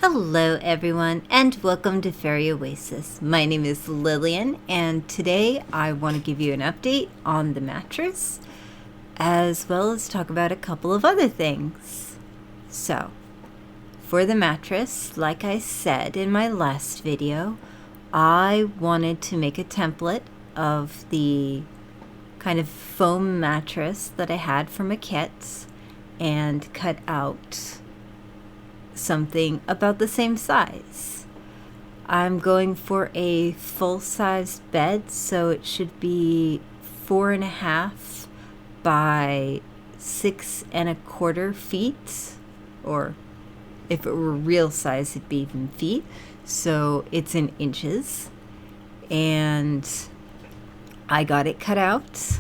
Hello everyone and welcome to Fairy Oasis. My name is Lilian and today I want to give you an update on the mattress as well as talk about a couple of other things. So, for the mattress, like I said in my last video, I wanted to make a template of the kind of foam mattress that I had from a kit and cut out something about the same size. I'm going for a full-sized bed, so it should be 4.5 by 6.25 feet, or if it were real size it'd be even feet, so it's in inches. And I got it cut out,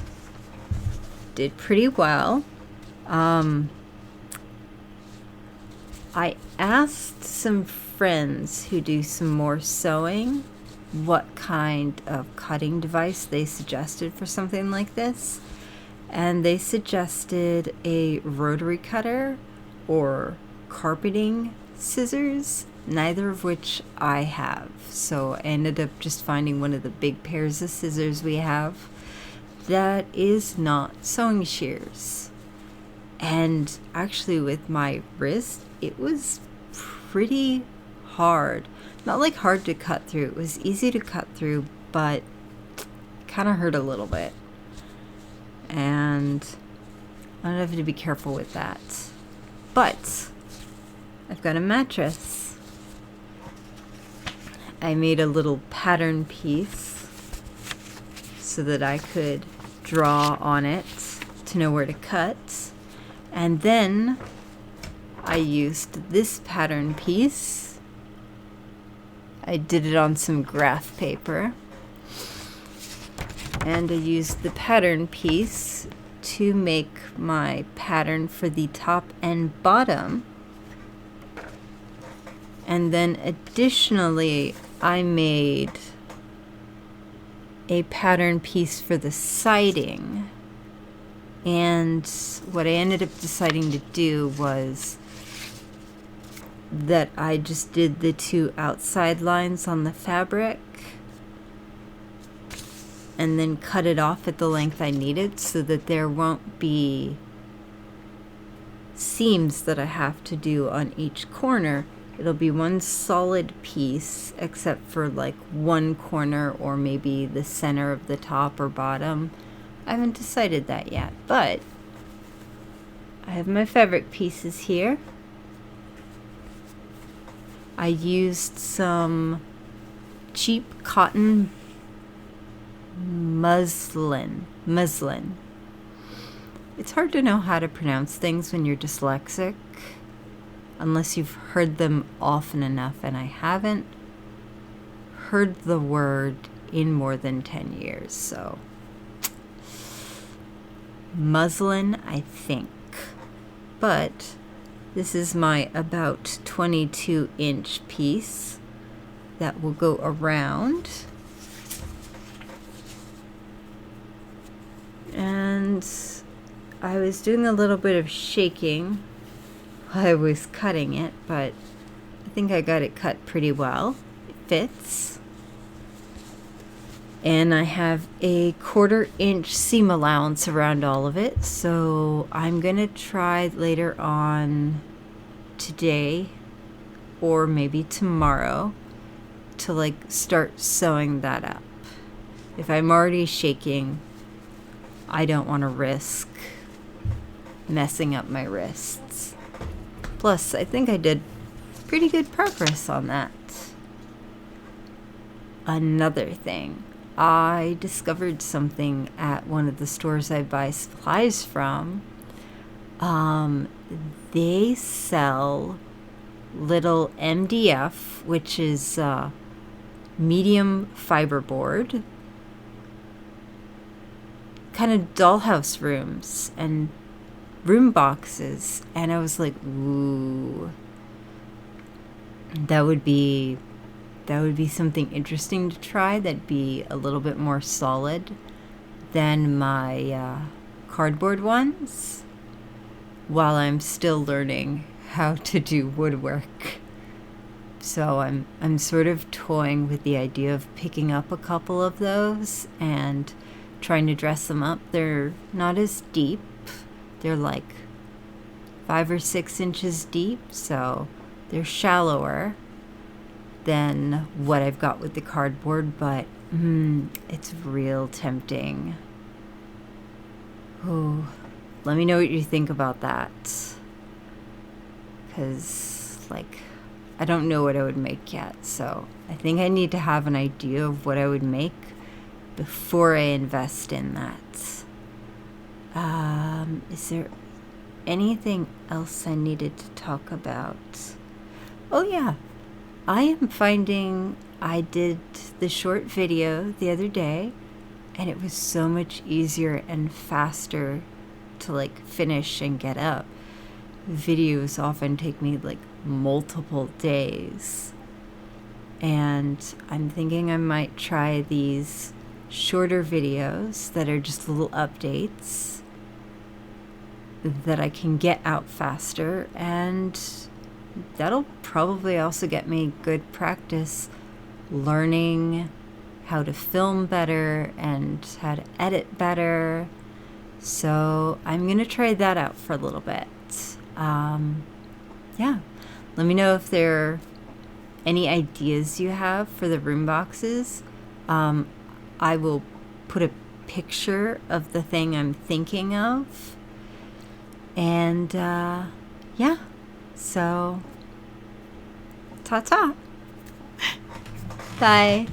did pretty well. I asked some friends who do some more sewing what kind of cutting device they suggested for something like this, and they suggested a rotary cutter or carpeting scissors, neither of which I have. So I ended up just finding one of the big pairs of scissors we have that is not sewing shears. And actually with my wrist, it was pretty hard. Not like hard to cut through. It was easy to cut through, but kind of hurt a little bit. And I have to be careful with that. But I've got a mattress. I made a little pattern piece so that I could draw on it to know where to cut. And then I used this pattern piece. I did it on some graph paper. And I used the pattern piece to make my pattern for the top and bottom. And then additionally, I made a pattern piece for the siding. And what I ended up deciding to do was that I just did the two outside lines on the fabric and then cut it off at the length I needed so that there won't be seams that I have to do on each corner. It'll be one solid piece except for like one corner or maybe the center of the top or bottom. I haven't decided that yet, but I have my fabric pieces here. I used some cheap cotton muslin. It's hard to know how to pronounce things when you're dyslexic, unless you've heard them often enough, and I haven't heard the word in more than 10 years, so muslin, I think. But this is my about 22-inch piece that will go around. And I was doing a little bit of shaking while I was cutting it, but I think I got it cut pretty well. It fits. And I have a 1/4-inch seam allowance around all of it, so I'm gonna try later on today or maybe tomorrow to like start sewing that up. If I'm already shaking, I don't want to risk messing up my wrists. Plus, I think I did pretty good progress on that. Another thing, I discovered something at one of the stores I buy supplies from. They sell little MDF, which is medium fiberboard, kind of dollhouse rooms and room boxes. And I was like, ooh, that would be something interesting to try. That'd be a little bit more solid than my cardboard ones, while I'm still learning how to do woodwork. So I'm sort of toying with the idea of picking up a couple of those and trying to dress them up. They're not as deep. They're like 5 or 6 inches deep, so they're shallower than what I've got with the cardboard, but it's real tempting. Oh, let me know what you think about that. Because, like, I don't know what I would make yet, so I think I need to have an idea of what I would make before I invest in that. Is there anything else I needed to talk about? Oh yeah, I am finding I did the short video the other day, and it was so much easier and faster to like finish and get up. Videos often take me like multiple days, and I'm thinking I might try these shorter videos that are just little updates that I can get out faster, and that'll probably also get me good practice learning how to film better and how to edit better. So I'm gonna try that out for a little bit. Yeah, let me know if there are any ideas you have for the room boxes. I will put a picture of the thing I'm thinking of. And yeah, so ta-ta. Bye.